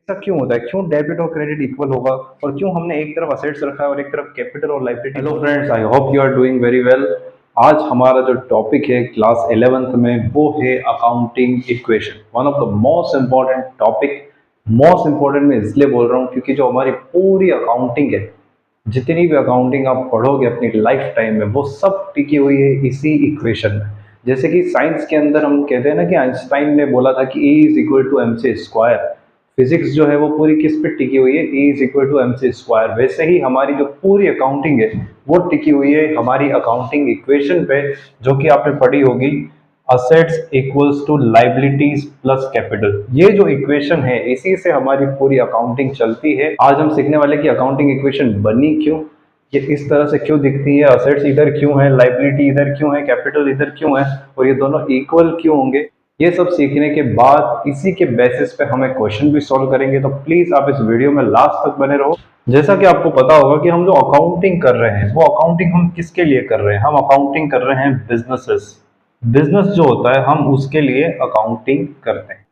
ऐसा क्यों होता है? क्यों डेबिट और क्रेडिट इक्वल होगा? और क्यों हमने एक तरफ असेट्स रखा है और एक तरफ कैपिटल और liability? Hello friends, I hope you are doing very well. आज हमारा जो टॉपिक है क्लास 11th में वो है accounting equation. One of the most important topic. Most important मैं इसलिए बोल रहा हूँ क्योंकि जो हमारी पूरी अकाउंटिंग है, जितनी भी अकाउंटिंग आप पढ़ोगे अपनी लाइफ टाइम में, वो सब टिकी हुई है इसी इक्वेशन में। जैसे कि साइंस के अंदर हम कहते हैं ना कि आइंस्टाइन ने बोला था कि E is equal to M C square. Physics जो है वो पूरी किस पे टिकी हुई है? E is equal to M C square. वैसे ही हमारी जो पूरी अकाउंटिंग है वो टिकी हुई है हमारी अकाउंटिंग इक्वेशन पे, जो कि आपने पढ़ी होगी, assets equals to liabilities plus capital. ये जो इक्वेशन है इसी से हमारी पूरी अकाउंटिंग चलती है। आज हम सीखने वाले कि अकाउंटिंग इक्वेशन बनी क्यों, ये इस तरह से क्यों दिखती है, असेट्स इधर क्यों है, लाइबिलिटी इधर क्यों है, कैपिटल इधर क्यों है, और ये दोनों इक्वल क्यों होंगे। ये सब सीखने के बाद इसी के बेसिस पे हमें क्वेश्चन भी सॉल्व करेंगे। तो प्लीज आप इस वीडियो में लास्ट तक बने रहो। जैसा कि आपको पता होगा कि हम जो अकाउंटिंग कर रहे हैं वो अकाउंटिंग हम किसके लिए कर रहे हैं? हम अकाउंटिंग कर रहे हैं बिजनेसेस। बिजनेस जो होता है हम उसके लिए अकाउंटिंग करते हैं।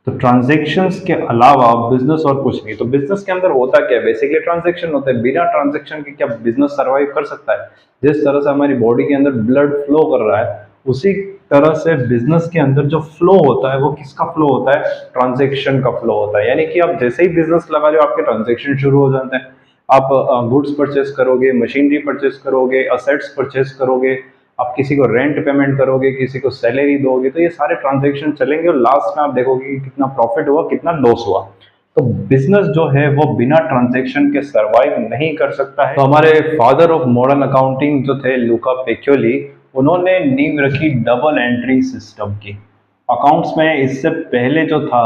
तो ट्रांजैक्शंस के अलावा बिजनेस और कुछ नहीं। तो बिजनेस के अंदर होता क्या है? बेसिकली ट्रांजैक्शन होता है। बिना ट्रांजैक्शन के क्या बिजनेस सरवाइव कर सकता है? जिस तरह से हमारी बॉडी के अंदर ब्लड फ्लो कर रहा है, उसी तरह से बिजनेस के अंदर जो फ्लो होता है वो किसका फ्लो होता है? ट्रांजैक्शन का फ्लो होता है। यानी कि आप जैसे ही बिजनेस लगा रहे हो आपके ट्रांजैक्शन शुरू हो जाते हैं। आप गुड्स परचेस करोगे, मशीनरी परचेस करोगे, असेट्स परचेस करोगे, आप किसी को रेंट पेमेंट करोगे, किसी को सैलरी दोगे, तो ये सारे ट्रांजैक्शन चलेंगे और लास्ट में आप देखोगे कि कितना प्रॉफिट हुआ, कितना लॉस हुआ। तो बिजनेस जो है वो बिना ट्रांजैक्शन के सरवाइव नहीं कर सकता है। तो हमारे फादर ऑफ मॉडर्न अकाउंटिंग जो थे लुका पैकियोली, उन्होंने नींव रखी डबल एंट्री सिस्टम की। अकाउंट्स में इससे पहले जो था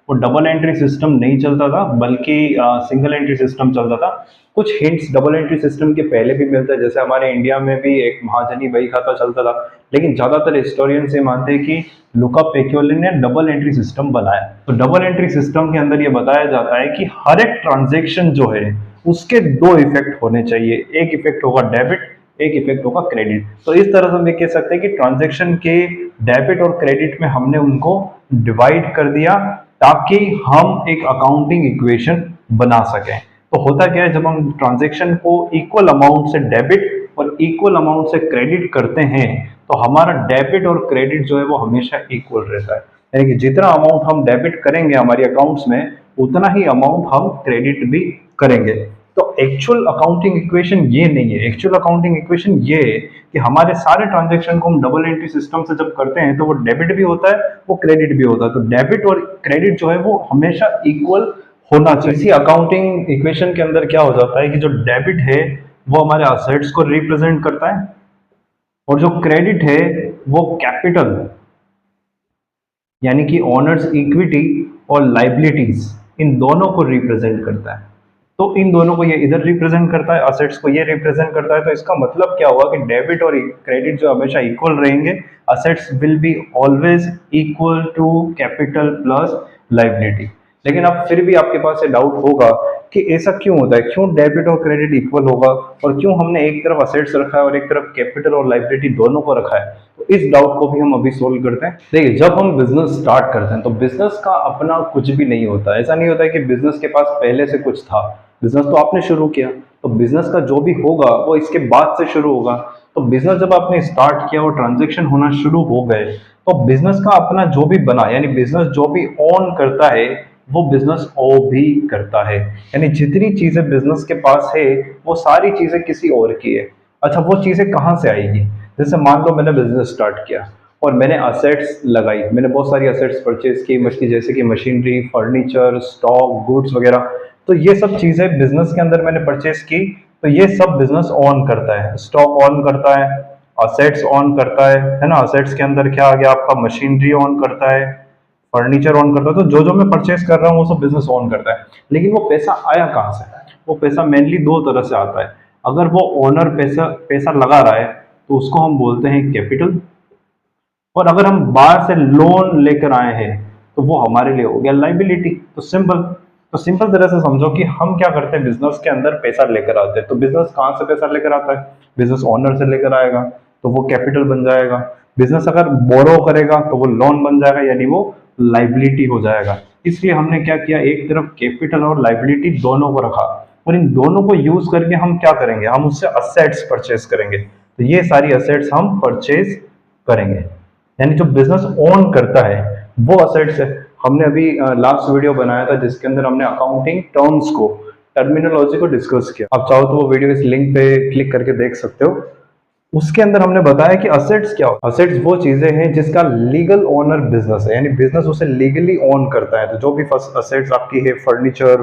वो डबल एंट्री सिस्टम नहीं चलता था, बल्कि सिंगल एंट्री सिस्टम चलता था। कुछ हिंट्स डबल एंट्री सिस्टम के पहले भी मिलता है, जैसे हमारे इंडिया में भी एक महाजनी बही खाता चलता था। लेकिन ज्यादातर हिस्टोरियंस ये मानते हैं कि लुका पैकियोली ने डबल एंट्री सिस्टम बनाया। तो डबल एंट्री सिस्टम के अंदर ये बताया जाता है कि हर एक ट्रांजेक्शन जो है उसके दो इफेक्ट होने चाहिए। एक इफेक्ट होगा डेबिट, एक इफेक्ट होगा क्रेडिट। तो इस तरह से हम ये कह सकते हैं कि ट्रांजेक्शन के डेबिट और क्रेडिट में हमने उनको डिवाइड कर दिया ताकि हम एक अकाउंटिंग इक्वेशन बना सकें। तो होता क्या है, जब हम ट्रांजैक्शन को इक्वल अमाउंट से डेबिट और इक्वल अमाउंट से क्रेडिट करते हैं तो हमारा डेबिट और क्रेडिट जो है वो हमेशा इक्वल रहता है। यानी कि जितना अमाउंट हम डेबिट करेंगे हमारी अकाउंट्स में, उतना ही अमाउंट हम क्रेडिट भी करेंगे। तो एक्चुअल अकाउंटिंग इक्वेशन ये नहीं है। एक्चुअल अकाउंटिंग इक्वेशन ये है कि हमारे सारे ट्रांजैक्शन को हम डबल एंट्री सिस्टम से जब करते हैं तो वो डेबिट भी होता है, वो क्रेडिट भी होता है। तो डेबिट और क्रेडिट जो है वो हमेशा इक्वल होना चाहिए। इसी अकाउंटिंग इक्वेशन के अंदर क्या हो जाता है कि जो डेबिट है वो हमारे असेट्स को रिप्रेजेंट करता है, और जो क्रेडिट है वो कैपिटल यानी कि ओनर्स इक्विटी और लाइबिलिटीज, इन दोनों को रिप्रेजेंट करता है। तो इन दोनों को ये इधर रिप्रेजेंट करता है, असेट्स को ये रिप्रेजेंट करता है। तो इसका मतलब क्या हुआ कि डेबिट और क्रेडिट जो हमेशा इक्वल रहेंगे। Assets will be always equal to capital plus liability. लेकिन अब फिर भी आपके पास ये डाउट होगा कि ऐसा क्यों होता है? क्यों डेबिट और क्रेडिट इक्वल होगा, और क्यों हमने एक तरफ असेट्स रखा है और एक तरफ कैपिटल और लाइबिलिटी दोनों को रखा है? तो इस डाउट को भी हम अभी सोल्व करते हैं। देखिए, जब हम बिजनेस स्टार्ट करते हैं तो बिजनेस का अपना कुछ भी नहीं होता। ऐसा नहीं होता है कि बिजनेस के पास पहले से कुछ था। बिजनेस तो आपने शुरू किया, तो बिजनेस का जो भी होगा वो इसके बाद से शुरू होगा। तो बिजनेस जब आपने स्टार्ट किया और ट्रांजेक्शन होना शुरू हो गए, तो बिजनेस का अपना जो भी बना, यानी बिजनेस जो भी ओन करता है वो बिजनेस ओ भी करता है। यानी जितनी चीजें बिजनेस के पास है वो सारी चीजें किसी और की है। अच्छा, वो चीजें कहाँ से आएगी? जैसे मान लो मैंने बिजनेस स्टार्ट किया और मैंने असेट्स लगाई, मैंने बहुत सारी असेट्स परचेज की, जैसे कि मशीनरी, फर्नीचर, स्टॉक, गुड्स वगैरह। तो ये सब चीजें बिजनेस के अंदर मैंने परचेज की। तो ये सब बिजनेस ऑन करता है। स्टॉक ऑन करता है, असेट्स ऑन करता है ना। असेट्स के अंदर क्या आ गया आपका? मशीनरी ऑन करता है, फर्नीचर ऑन करता है। तो जो जो मैं परचेस कर रहा हूँ वो सब बिजनेस ऑन करता है। लेकिन वो पैसा आया कहाँ से? वो पैसा मेनली दो तरह से आता है। अगर वो ओनर पैसा पैसा लगा रहा है तो उसको हम बोलते हैं कैपिटल, और अगर हम बाहर से लोन लेकर आए हैं तो वो हमारे लिए हो गया लाइबिलिटी। तो सिंपल तरह से समझो कि हम क्या करते हैं, बिजनेस के अंदर पैसा लेकर आते हैं। तो बिजनेस कहाँ से पैसा लेकर आता है? बिजनेस ओनर से लेकर आएगा, तो वो कैपिटल बन जाएगा। बिजनेस अगर बोरो करेगा तो वो लोन बन जाएगा, यानी वो लाइबिलिटी हो जाएगा। इसलिए हमने क्या किया, एक तरफ कैपिटल और लाइबिलिटी दोनों को रखा, और इन दोनों को यूज करके हम क्या करेंगे, हम उससे असेट्स परचेज करेंगे। तो ये सारी असेट्स हम परचेज करेंगे, यानी जो बिजनेस ओन करता है वो असेट्स है। हमने अभी लास्ट वीडियो बनाया था जिसके अंदर हमने अकाउंटिंग टर्म्स को, टर्मिनोलॉजी को डिस्कस किया। आप चाहो तो वो वीडियो इस लिंक पे क्लिक करके देख सकते हो। उसके अंदर हमने बताया कि असेट्स क्या हो। असेट्स वो चीजें हैं जिसका लीगल ओनर बिजनेस है, यानी बिजनेस उसे लीगली ओन करता है। तो जो भी असेट्स आपकी है, furniture,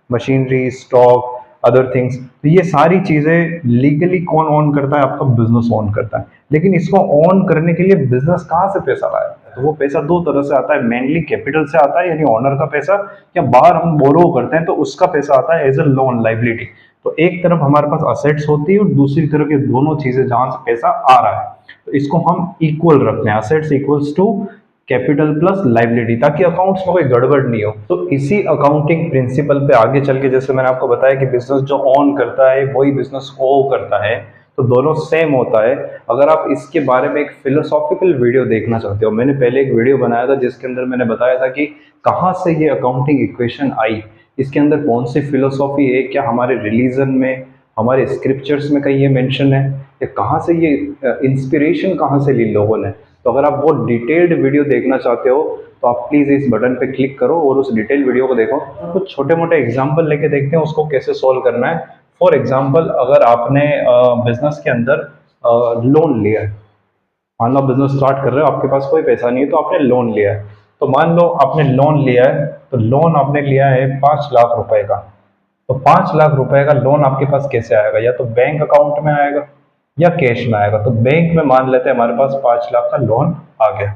machinery, stock, other things, तो ये सारी चीजें लीगली कौन ओन करता है, आपका बिजनेस ओन करता है। लेकिन इसको ओन करने के लिए बिजनेस कहाँ से पैसा लाया, तो वो पैसा दो तरह से आता है। मेनली कैपिटल से आता है, यानी ओनर का पैसा, या बाहर हम बोरो करते हैं तो उसका पैसा आता है एज ए लोन, लाइबिलिटी। तो एक तरफ हमारे पास असेट्स होती है और दूसरी तरफ ये दोनों चीजें जहां से पैसा आ रहा है, तो इसको हम इक्वल रखते हैं, assets equals to capital plus liability, ताकि अकाउंट्स में कोई गड़बड़ नहीं हो। तो इसी अकाउंटिंग प्रिंसिपल पे आगे चल के, जैसे मैंने आपको बताया कि बिजनेस जो ऑन करता है वही बिजनेस ओ करता है, तो दोनों सेम होता है। अगर आप इसके बारे में एक फिलोसॉफिकल वीडियो देखना चाहते हो, मैंने पहले एक वीडियो बनाया था जिसके अंदर मैंने बताया था कि कहाँ से ये अकाउंटिंग इक्वेशन आई, इसके अंदर कौन सी फिलोसॉफी है, क्या हमारे रिलीजन में, हमारे स्क्रिप्चर्स में कहीं ये मेंशन है, या कहाँ से ये इंस्पिरेशन कहाँ से ली लोगों ने। तो अगर आप वो डिटेल्ड वीडियो देखना चाहते हो तो आप प्लीज़ इस बटन पे क्लिक करो और उस डिटेल वीडियो को देखो। कुछ छोटे मोटे एग्जाम्पल लेके देखते हैं उसको कैसे सॉल्व करना है। फॉर एग्जाम्पल, अगर आपने बिजनेस के अंदर लोन लिया है, मान लो बिजनेस स्टार्ट कर रहे हो, आपके पास कोई पैसा नहीं है तो आपने लोन लिया है। तो मान लो आपने लोन लिया है, तो लोन आपने लिया है 5 लाख रुपए का। तो 5 लाख रुपए का लोन आपके पास कैसे आएगा, या तो बैंक अकाउंट में आएगा या कैश में आएगा। तो बैंक में मान लेते हैं हमारे पास 5 लाख का लोन आ गया,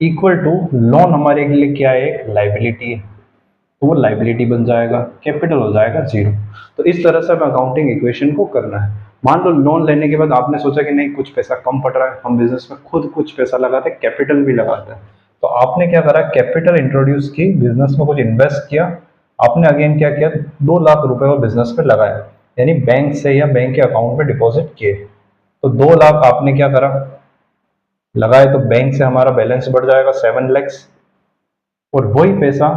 इक्वल टू लोन हमारे लिए क्या है, एक लाइबिलिटी है, तो वो लाइबिलिटी बन जाएगा, कैपिटल हो जाएगा 0। तो इस तरह से हमें अकाउंटिंग इक्वेशन को करना है। मान लो लोन लेने के बाद आपने सोचा कि नहीं कुछ पैसा कम पड़ रहा है, हम बिजनेस में खुद कुछ पैसा लगाते हैं, कैपिटल भी लगाते हैं। तो आपने क्या करा, कैपिटल इंट्रोड्यूस की, बिजनेस में कुछ इन्वेस्ट किया। आपने अगेन क्या किया, 2 लाख रुपए को बिजनेस में लगाया, यानी बैंक से या बैंक के अकाउंट में डिपॉजिट किए। तो 2 लाख आपने क्या करा, लगाए, तो बैंक से हमारा बैलेंस बढ़ जाएगा 7 lakhs, और वही पैसा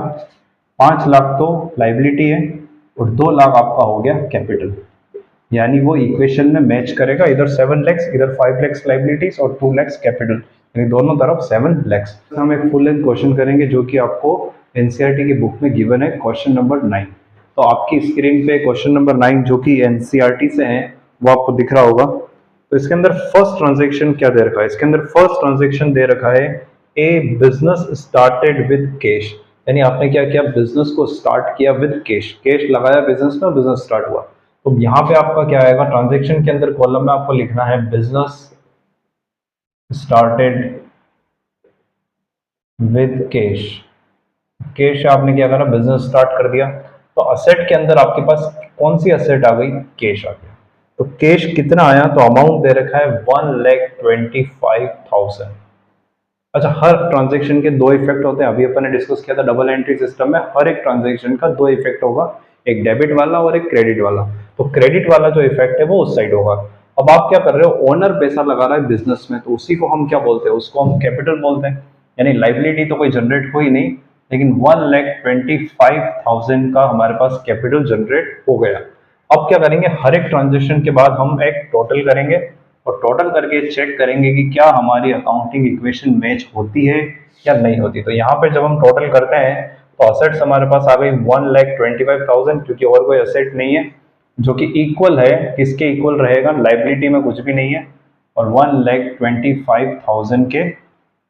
5 लाख तो लाइबिलिटी है और 2 लाख आपका हो गया कैपिटल, यानी वो इक्वेशन में मैच करेगा, इधर 7 lakhs, इधर 5 lakhs लाइबिलिटीज और 2 lakhs कैपिटल, यानी दोनों तरफ 7 lakhs। हम एक फुल लेंथ क्वेश्चन करेंगे जो कि आपको एनसीईआरटी की बुक में गिवन है, क्वेश्चन नंबर 9। तो आपकी स्क्रीन पे क्वेश्चन नंबर 9 जो कि एनसीईआरटी से है वो आपको दिख रहा होगा। तो इसके अंदर फर्स्ट ट्रांजेक्शन क्या दे रखा है, इसके अंदर फर्स्ट ट्रांजेक्शन दे रखा है ए बिजनेस स्टार्टेड विद कैश, यानी आपने क्या किया, बिजनेस को स्टार्ट किया विद कैश, कैश लगाया बिजनेस में, बिजनेस स्टार्ट हुआ। तो यहाँ पे आपका क्या आएगा, ट्रांजेक्शन के अंदर कॉलम में आपको लिखना है business started with cash. Cash आपने क्या करा, बिजनेस स्टार्ट कर दिया। तो असेट के अंदर आपके पास कौन सी असेट आ गई, कैश आ गया। तो कैश कितना आया, तो अमाउंट दे रखा है 1,25,000। अच्छा, हर ट्रांजेक्शन के दो इफेक्ट होते हैं, अभी अपन ने डिस्कस किया था डबल एंट्री सिस्टम में, हर एक ट्रांजेक्शन का दो इफेक्ट होगा, एक डेबिट वाला और एक क्रेडिट वाला। तो क्रेडिट वाला जो इफेक्ट है वो उस साइड होगा। अब आप क्या कर रहे हो, ओनर पैसा लगा रहा है बिजनेस में, तो उसी को हम क्या बोलते हैं, उसको हम कैपिटल बोलते हैं, यानी लाइबिलिटी तो कोई जनरेट हुई नहीं, लेकिन 1,25,000 का हमारे पास कैपिटल जनरेट हो गया। अब क्या करेंगे, हर एक ट्रांजेक्शन के बाद हम एक टोटल करेंगे और टोटल करके चेक करेंगे कि क्या हमारी अकाउंटिंग इक्वेशन मैच होती है या नहीं होती। तो यहाँ पे जब हम टोटल करते हैं तो असेट्स हमारे पास आ गई 1,25,000, क्योंकि और कोई असेट नहीं है, जो कि इक्वल है, किसके इक्वल रहेगा, लाइबिलिटी में कुछ भी नहीं है, और 1,25,000 के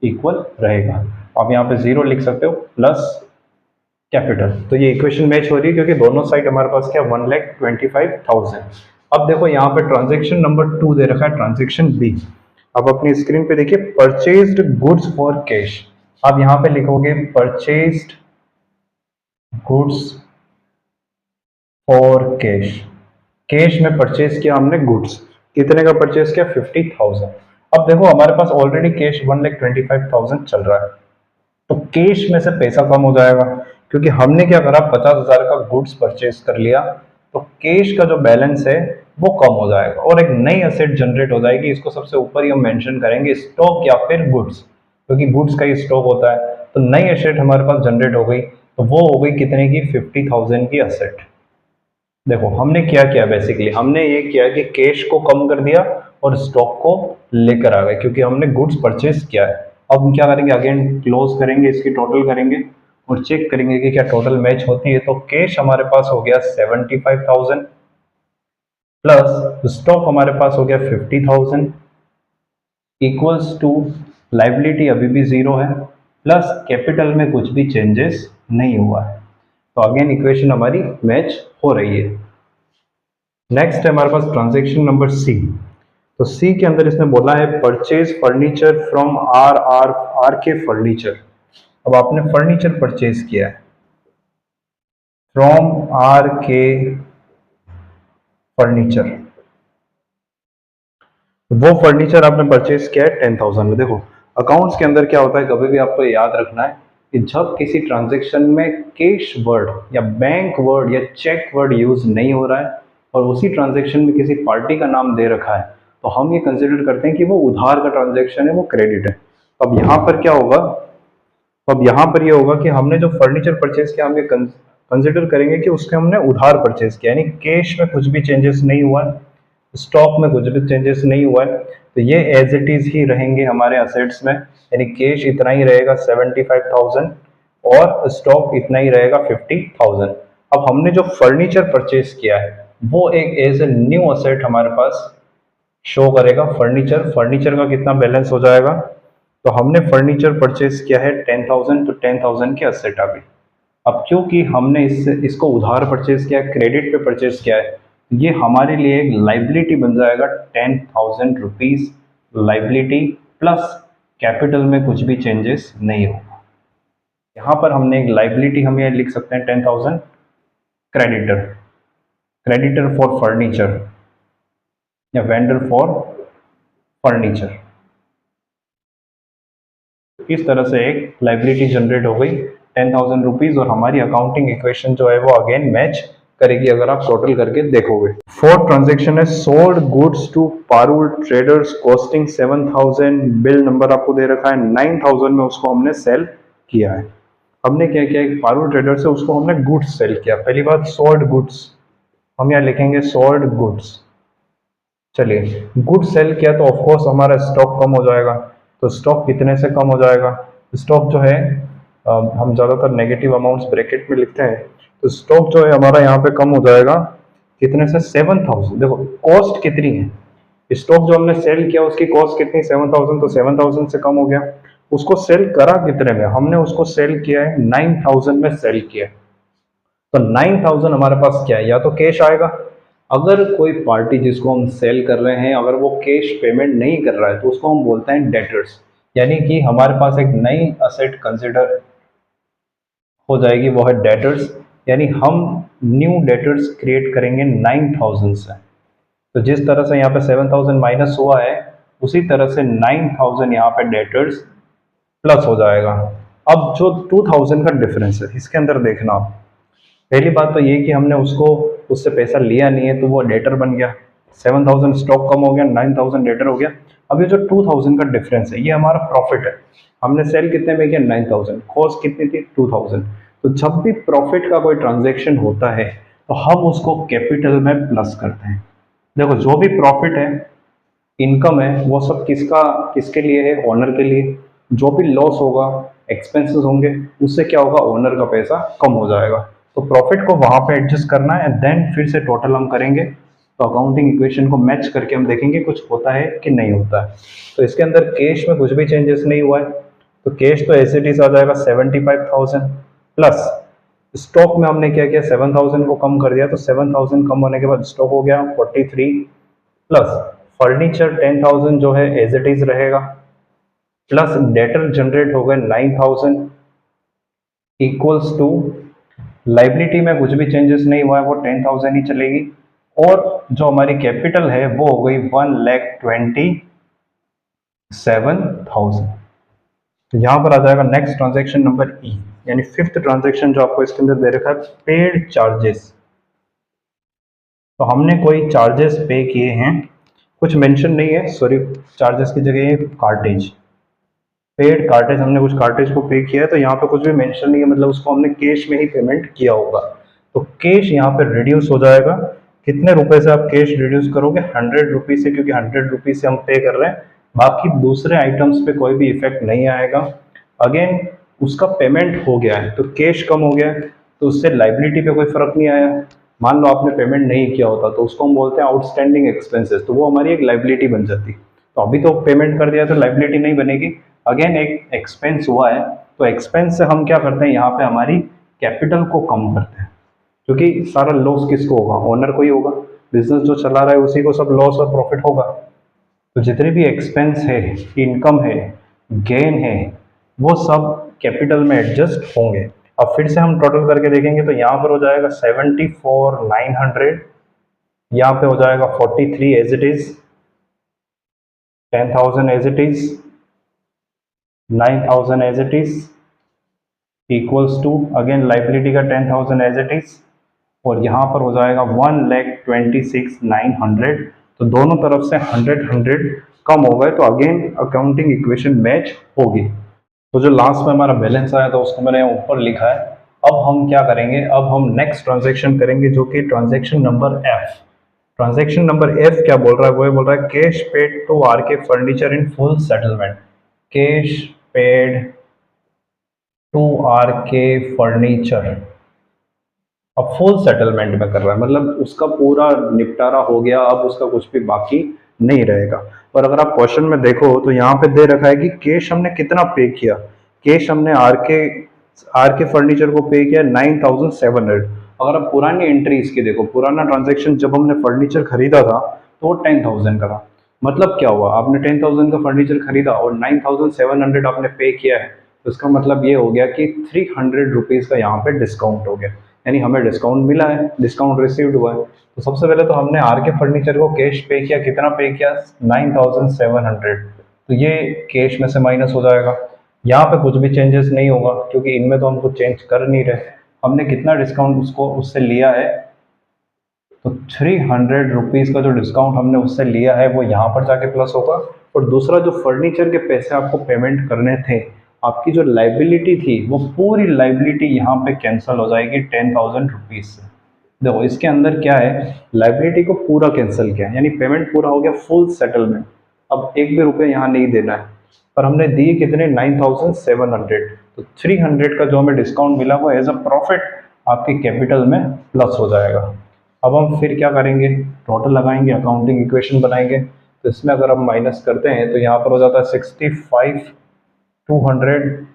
इक्वल रहेगा। आप यहाँ पे 0 लिख सकते हो प्लस कैपिटल। तो ये इक्वेशन मैच हो रही है क्योंकि दोनों साइड हमारे पास क्या, 1,25,000। अब देखो यहाँ पे ट्रांजेक्शन नंबर 2 दे रखा है, ट्रांजेक्शन बी। अब अपनी स्क्रीन पे देखिए, परचेज्ड गुड्स फॉर कैश। आप यहाँ पे लिखोगे purchased goods for cash. Cash में परचेज किया हमने गुड्स, कितने का परचेज किया, 50,000। अब देखो हमारे पास ऑलरेडी कैश 1,25,000 चल रहा है, तो कैश में से पैसा कम हो जाएगा, क्योंकि हमने क्या करा, 50,000 का गुड्स परचेज कर लिया, तो कैश का जो बैलेंस है वो कम हो जाएगा और एक नई असेट जनरेट हो जाएगी। इसको सबसे ऊपर ही हम मेंशन करेंगे, स्टॉक या फिर गुड्स, क्योंकि गुड्स का ही स्टॉक होता है। तो नई एसेट हमारे पास जनरेट हो गई, तो वो हो गई कितने की, 50,000 की एसेट। देखो हमने क्या किया, बेसिकली हमने ये किया कि कैश को कम कर दिया और स्टॉक को लेकर आ गए, क्योंकि हमने गुड्स परचेज किया है। अब हम क्या करेंगे, अगेन क्लोज करेंगे, इसकी टोटल करेंगे और चेक करेंगे कि क्या टोटल मैच होती है। तो कैश हमारे पास हो गया 75,000 प्लस स्टॉक हमारे पास हो गया 50,000 इक्वल्स टू लाइबिलिटी अभी भी जीरो है, प्लस कैपिटल में कुछ भी चेंजेस नहीं हुआ है। तो अगेन इक्वेशन हमारी मैच हो रही है। नेक्स्ट है हमारे पास ट्रांजेक्शन नंबर सी। तो सी के अंदर इसने बोला है purchase furniture from R R R K furniture. अब आपने फर्नीचर परचेज किया है फ्रॉम आर के फर्नीचर, वो फर्नीचर आपने परचेज किया है 10,000 में। देखो अकाउंट्स के अंदर क्या होता है, कभी भी आपको याद रखना है कि जब किसी ट्रांजेक्शन में कैश वर्ड या बैंक वर्ड या चेक वर्ड यूज नहीं हो रहा है और उसी ट्रांजेक्शन में किसी पार्टी का नाम दे रखा है, तो हम ये कंसिडर करते हैं कि वो उधार का ट्रांजेक्शन है, वो क्रेडिट है। अब यहाँ पर क्या होगा, तो अब यहाँ पर ये होगा कि हमने जो फर्नीचर परचेज किया, हम ये कंसिडर करेंगे कि उसके हमने उधार परचेज किया, यानी कैश में कुछ भी चेंजेस नहीं हुआ है, स्टॉक में कुछ भी चेंजेस नहीं हुआ है, तो ये एज इट इज ही रहेंगे हमारे असेट्स में, यानी कैश इतना ही रहेगा 75,000 और स्टॉक इतना ही रहेगा 50,000। अब हमने जो फर्नीचर परचेज किया है वो एक एज ए न्यू असेट हमारे पास शो करेगा। फर्नीचर, फर्नीचर का कितना बैलेंस हो जाएगा, तो हमने फर्नीचर परचेज किया है 10,000, तो 10,000 की असेट आ गई। अब क्योंकि हमने इसको उधार परचेज किया है, क्रेडिट पे परचेज किया है, ये हमारे लिए एक लाइबिलिटी बन जाएगा 10,000 रुपीज लाइबिलिटी, प्लस कैपिटल में कुछ भी चेंजेस नहीं होगा। यहाँ पर हमने एक लाइबिलिटी हम ये लिख सकते हैं 10,000 क्रेडिटर, क्रेडिटर फॉर फर्नीचर या वेंडर फॉर फर्नीचर। इस तरह से एक लाइबिलिटी जनरेट हो गई 10,000 रुपीज और हमारी अकाउंटिंग इक्वेशन जो है वो अगेन मैच करेगी अगर आप टोटल करके देखोगे। फोर्थ ट्रांजेक्शन है sold goods to Parul traders costing 7,000, bill number आपको दे रखा है 9,000 में उसको हमने सेल किया है। हमने क्या किया, एक पारुल ट्रेडर से उसको हमने गुड्स सेल किया। पहली बात सोल्ड गुड्स, हम यहाँ लिखेंगे सोल्ड गुड्स। चलिए गुड सेल किया तो ऑफकोर्स हमारा स्टॉक कम हो जाएगा, तो स्टॉक कितने से कम हो जाएगा, स्टॉक जो है हम ज़्यादातर नेगेटिव अमाउंट्स ब्रैकेट में लिखते हैं, तो स्टॉक जो है हमारा यहाँ पे कम हो जाएगा कितने से, 7,000। देखो कॉस्ट कितनी है, स्टॉक जो हमने सेल किया उसकी कॉस्ट कितनी, 7,000, तो 7,000 से कम हो गया। उसको सेल करा कितने में, हमने उसको सेल किया है 9,000 में सेल किया। तो 9,000 हमारे पास क्या है, या तो कैश आएगा, अगर कोई पार्टी जिसको हम सेल कर रहे हैं अगर वो कैश पेमेंट नहीं कर रहा है तो उसको हम बोलते हैं डेटर्स, यानी कि हमारे पास एक नई असेट कंसिडर हो जाएगी, वो है डेटर्स, यानी हम न्यू डेटर्स क्रिएट करेंगे 9,000 से। तो जिस तरह से यहाँ पे 7,000 माइनस हुआ है उसी तरह से 9,000 यहाँ पे डेटर्स प्लस हो जाएगा। अब जो 2,000 का डिफरेंस है इसके अंदर देखना आप, पहली बात तो ये कि हमने उसको उससे पैसा लिया नहीं है तो वो डेटर बन गया, 7,000 स्टॉक कम हो गया, 9,000 डेटर हो गया। अब ये जो 2,000 का डिफरेंस है ये हमारा प्रॉफिट है, हमने सेल कितने में किया 9,000, कॉस्ट कितनी थी 2,000। तो जब भी प्रॉफिट का कोई ट्रांजेक्शन होता है तो हम उसको कैपिटल में प्लस करते हैं। देखो जो भी प्रॉफिट है, इनकम है, वो सब किसका किसके लिए है, ओनर के लिए। जो भी लॉस होगा, एक्सपेंसेस होंगे, उससे क्या होगा, ओनर का पैसा कम हो जाएगा। तो प्रॉफिट को वहां पे एडजस्ट करना है, देन फिर से टोटल हम करेंगे, तो अकाउंटिंग इक्वेशन को मैच करके हम देखेंगे कुछ होता है कि नहीं होता है। तो इसके अंदर कैश में कुछ भी चेंजेस नहीं हुआ है, तो कैश तो एज इट इज आ जाएगा 75,000 प्लस स्टॉक में हमने क्या किया, 7,000 को कम कर दिया, तो 7,000 कम होने के बाद स्टॉक हो गया 43 प्लस फर्नीचर 10,000 जो है एज इट इज रहेगा, प्लस डेटर जनरेट हो गए 9,000 इक्वल्स टू लाइबिलिटी में कुछ भी चेंजेस नहीं हुआ है, वो 10,000 ही चलेगी, और जो हमारी कैपिटल है वो हो गई 1,27,000। तो यहां पर आ जाएगा नेक्स्ट ट्रांजेक्शन नंबर ई, यानी फिफ्थ ट्रांजेक्शन जो आपको इसके अंदर दे रखा है पेड चार्जेस। तो हमने कोई चार्जेस पे किए हैं, कुछ मेंशन नहीं है, सॉरी चार्जेस की जगह कार्टेज, पेड कार्टेज, हमने कुछ कार्टेज को पे किया है, तो यहाँ पे कुछ भी मेंशन नहीं है, मतलब उसको हमने कैश में ही पेमेंट किया होगा। तो कैश यहाँ पे रिड्यूस हो जाएगा। कितने रुपए से आप कैश रिड्यूस करोगे? 100 रुपीज से, क्योंकि 100 रुपीज से हम पे कर रहे हैं। बाकी दूसरे आइटम्स पे कोई भी इफेक्ट नहीं आएगा। अगेन उसका पेमेंट हो गया है तो कैश कम हो गया है, तो उससे लाइबिलिटी पे कोई फर्क नहीं आया। मान लो आपने पेमेंट नहीं किया होता तो उसको हम बोलते हैं आउटस्टैंडिंग एक्सपेंसेस, तो वो हमारी एक लाइबिलिटी बन जाती। तो अभी तो पेमेंट कर दिया तो लाइबिलिटी नहीं बनेगी। अगेन एक एक्सपेंस हुआ है, तो एक्सपेंस से हम क्या करते हैं, यहाँ पे हमारी कैपिटल को कम करते हैं, क्योंकि सारा लॉस किसको होगा? ओनर को ही होगा। बिजनेस जो चला रहा है उसी को सब लॉस और प्रॉफिट होगा। तो जितने भी एक्सपेंस है, इनकम है, गेन है, वो सब कैपिटल में एडजस्ट होंगे। अब फिर से हम टोटल करके देखेंगे तो यहाँ पर हो जाएगा 74,900, यहाँ पे हो जाएगा 43 as it is, 10,000 as it is, 9,000 as it is, equals to again liability का 10,000 एज इट इज, और यहाँ पर हो जाएगा 1,26,900। तो दोनों तरफ से 100 कम हो गए, तो अगेन अकाउंटिंग इक्वेशन मैच होगी। तो जो लास्ट में हमारा बैलेंस आया था उसको मैंने ऊपर लिखा है। अब हम क्या करेंगे, अब हम नेक्स्ट ट्रांजेक्शन करेंगे जो कि transaction number F. Transaction number F क्या बोल रहा है? वो बोल रहा है cash paid to R K furniture in full settlement. Cash paid to R K furniture, अब फुल सेटलमेंट में कर रहा है, मतलब उसका पूरा निपटारा हो गया, अब उसका कुछ भी बाकी नहीं रहेगा। और अगर आप क्वेश्चन में देखो तो यहाँ पे दे रखा है कि कैश हमने कितना पे किया। कैश हमने आर के फर्नीचर को पे किया 9,700। अगर आप पुरानी एंट्री इसकी देखो, पुराना ट्रांजेक्शन जब हमने फर्नीचर खरीदा था तो वो 10,000 का था। मतलब क्या हुआ, आपने 10,000 का फर्नीचर खरीदा और 9,700 आपने पे किया है, तो इसका मतलब ये हो गया कि 300 रुपीज़ का यहाँ पे डिस्काउंट हो गया, यानी हमें डिस्काउंट मिला है, डिस्काउंट रिसीव्ड हुआ है। तो सबसे पहले तो हमने आर के फर्नीचर को कैश पे किया, कितना पे किया? 9,700। तो ये कैश में से माइनस हो जाएगा। यहाँ पे कुछ भी चेंजेस नहीं होगा क्योंकि इनमें तो हम कुछ चेंज कर नहीं रहे। हमने कितना डिस्काउंट उसको उससे लिया है, तो 300 रुपीज़ का जो डिस्काउंट हमने उससे लिया है वो यहाँ पर जाके प्लस होगा। और दूसरा, जो फर्नीचर के पैसे आपको पेमेंट करने थे, आपकी जो लाइबिलिटी थी वो पूरी लाइबिलिटी यहाँ पे कैंसिल हो जाएगी 10,000 रुपीज़ से। देखो इसके अंदर क्या है, लाइबिलिटी को पूरा कैंसिल किया, यानी पेमेंट पूरा हो गया, फुल सेटलमेंट। अब एक भी रुपये यहाँ नहीं देना है, पर हमने दिए कितने? 9,700। तो 300 का जो हमें डिस्काउंट मिला वो एज अ प्रॉफिट आपके कैपिटल में प्लस हो जाएगा। अब हम फिर क्या करेंगे, टोटल लगाएंगे, अकाउंटिंग इक्वेशन बनाएंगे। तो इसमें अगर हम माइनस करते हैं तो यहाँ पर हो जाता है 65,200,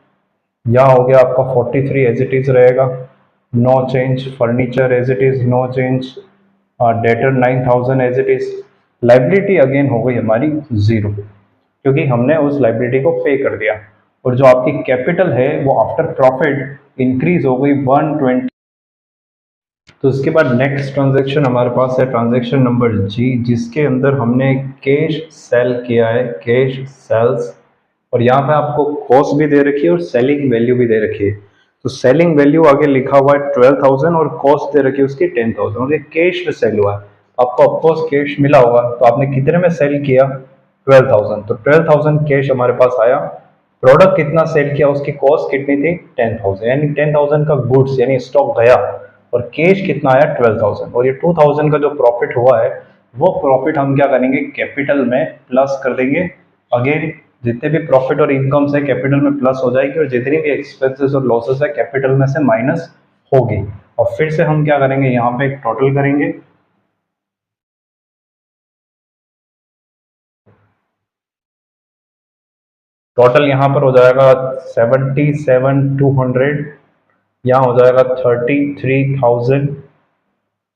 यहाँ हो गया आपका 43 एज इट इज रहेगा, no change. Furniture as it is, no change. Debtor 9,000 as it is. Liability again हो गई हमारी जीरो, क्योंकि हमने उस लाइबिलिटी को पे कर दिया। और जो आपकी कैपिटल है वो आफ्टर प्रॉफिट इंक्रीज हो गई 120। तो इसके बाद नेक्स्ट ट्रांजैक्शन हमारे पास है ट्रांजैक्शन नंबर जी, जिसके अंदर हमने कैश सेल किया है, कैश सेल्स। और यहाँ पे आपको कॉस्ट भी दे रखी है और सेलिंग वैल्यू भी दे रखी है। तो सेलिंग वैल्यू आगे लिखा हुआ है 12,000 और कॉस्ट दे रखी है उसकी 10,000, और ये कैश में सेल हुआ है। आपको ऑफकोर्स कैश मिला होगा, तो आपने कितने में सेल किया? 12,000। तो 12,000 कैश हमारे पास आया। प्रोडक्ट कितना सेल किया, उसकी कॉस्ट कितनी थी? 10,000, यानी 10,000 का गुड्स यानी स्टॉक गया, और कैश कितना आया? 12,000। और ये 2,000 का जो प्रॉफिट हुआ है वो प्रॉफिट हम क्या करेंगे, कैपिटल में प्लस कर देंगे। अगेन जितने भी प्रॉफिट और इनकम्स है कैपिटल में प्लस हो जाएगी, और जितनी भी एक्सपेंसेस और लॉसेस है कैपिटल में से माइनस होगी। और फिर से हम क्या करेंगे, यहाँ पे एक टोटल करेंगे। टोटल यहाँ पर हो जाएगा 77,200, यहाँ हो जाएगा 33,000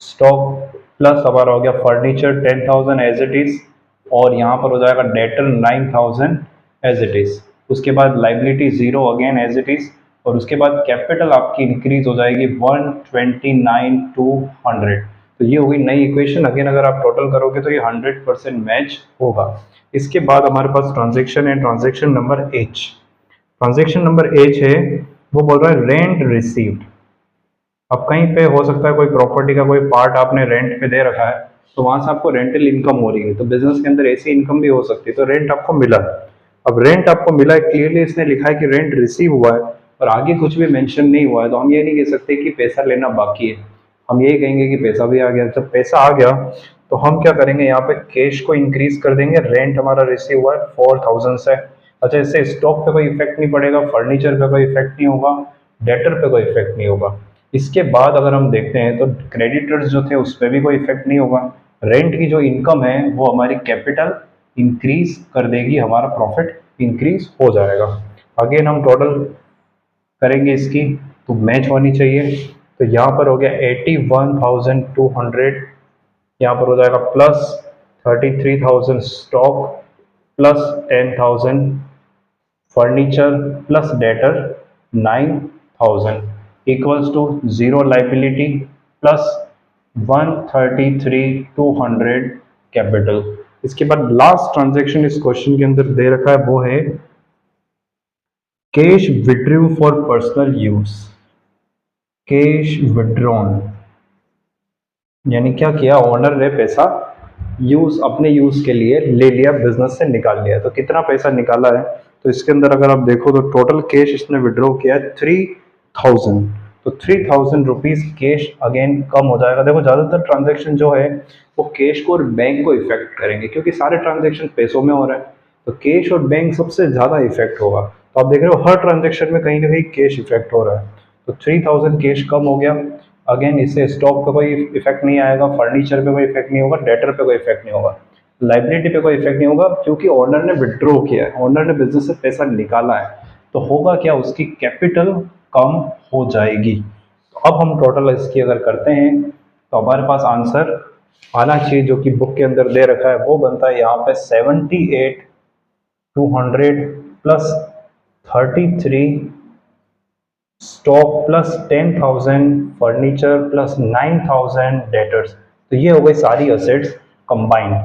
स्टॉक, प्लस हमारा हो गया फर्नीचर 10,000 एज इट इज, और यहाँ पर हो जाएगा डेटर 9,000 एज इट इज। उसके बाद liability zero again as it is, और उसके बाद कैपिटल आपकी इंक्रीज हो जाएगी 129,200। तो ये होगी नई इक्वेशन। अगेन अगर आप टोटल करोगे तो ये 100% मैच होगा। इसके बाद हमारे पास ट्रांजेक्शन है, transaction number H. Transaction number H है, वो बोल रहा है रेंट रिसीव्ड। अब कहीं पे हो सकता है कोई प्रॉपर्टी का कोई पार्ट आपने रेंट पे दे रखा है, तो वहां से आपको रेंटल इनकम हो रही है। तो बिजनेस के अंदर ऐसी इनकम भी हो सकती है, तो रेंट आपको मिला। अब रेंट आपको मिला है, क्लियरली इसने लिखा है कि रेंट रिसीव हुआ है और आगे कुछ भी मेंशन नहीं हुआ है, तो हम ये नहीं कह सकते कि पैसा लेना बाकी है, हम यही कहेंगे कि पैसा भी आ गया। जब पैसा आ गया तो हम क्या करेंगे, यहाँ पे कैश को इंक्रीज कर देंगे। रेंट हमारा रिसीव हुआ है 4000 से। अच्छा, इससे स्टॉक पे कोई इफेक्ट नहीं पड़ेगा, फर्नीचर पे कोई इफेक्ट नहीं होगा, डेटर पे कोई इफेक्ट नहीं होगा। इसके बाद अगर हम देखते हैं तो क्रेडिटर्स जो थे उस पर भी कोई इफेक्ट नहीं होगा। रेंट की जो इनकम है वो हमारी कैपिटल इंक्रीज कर देगी, हमारा प्रॉफिट इंक्रीज हो जाएगा। अगेन हम टोटल करेंगे इसकी तो मैच होनी चाहिए। तो यहाँ पर हो गया 81,200, यहाँ पर हो जाएगा plus 33,000 stock plus 10,000 furniture plus debtor 9,000 equals to zero liability plus 133,200 capital. इसके बाद लास्ट ट्रांजैक्शन इस क्वेश्चन के अंदर दे रखा है वो है cash withdrew for personal use. Cash withdrawn यानी क्या किया, ओनर ने पैसा यूज अपने यूज के लिए ले लिया, बिजनेस से निकाल लिया। तो कितना पैसा निकाला है, तो इसके अंदर अगर आप देखो तो टोटल कैश इसने विड्रॉ किया है 3000। तो 3000 रुपीज कैश अगेन कम हो जाएगा। देखो ज्यादातर ट्रांजेक्शन जो है वो कैश को और बैंक को इफेक्ट करेंगे, क्योंकि सारे ट्रांजेक्शन पैसों में हो रहे हैं, तो कैश और बैंक सबसे ज्यादा इफेक्ट होगा। तो आप देख रहे हो हर ट्रांजेक्शन में कहीं ना कहीं कैश इफेक्ट हो रहा है। तो 3000 कैश कम हो गया। अगेन इससे स्टॉक पे कोई इफेक्ट नहीं आएगा, फर्नीचर पे कोई इफेक्ट नहीं होगा, डेटर पे कोई इफेक्ट नहीं होगा, लाइबिलिटी पे कोई इफेक्ट नहीं होगा, क्योंकि ओनर ने विड्रॉ किया है, ओनर ने बिजनेस से पैसा निकाला है। तो होगा क्या, उसकी कैपिटल कम हो जाएगी। तो अब हम टोटल इसकी अगर करते हैं तो हमारे पास आंसर आना चाहिए जो कि बुक के अंदर दे रखा है, वो बनता है यहाँ पे 78,200 plus 33 stock plus 10,000 furniture plus 9,000 debtors. तो ये हो गई सारी असेट्स कंबाइंड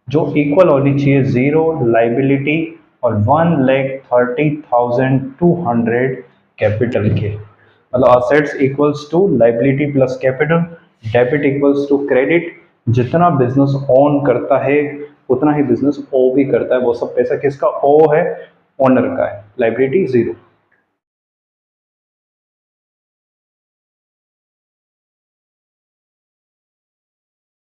जो इक्वल होनी चाहिए जीरो लाइबिलिटी और 1,30,200 कैपिटल के। मतलब assets equals to liability plus capital, debit equals to credit. जितना बिजनेस ओन करता है उतना ही बिजनेस ओ भी करता है, वो सब पैसा किसका, ओ है, ओनर का है, लाइबिलिटी जीरो।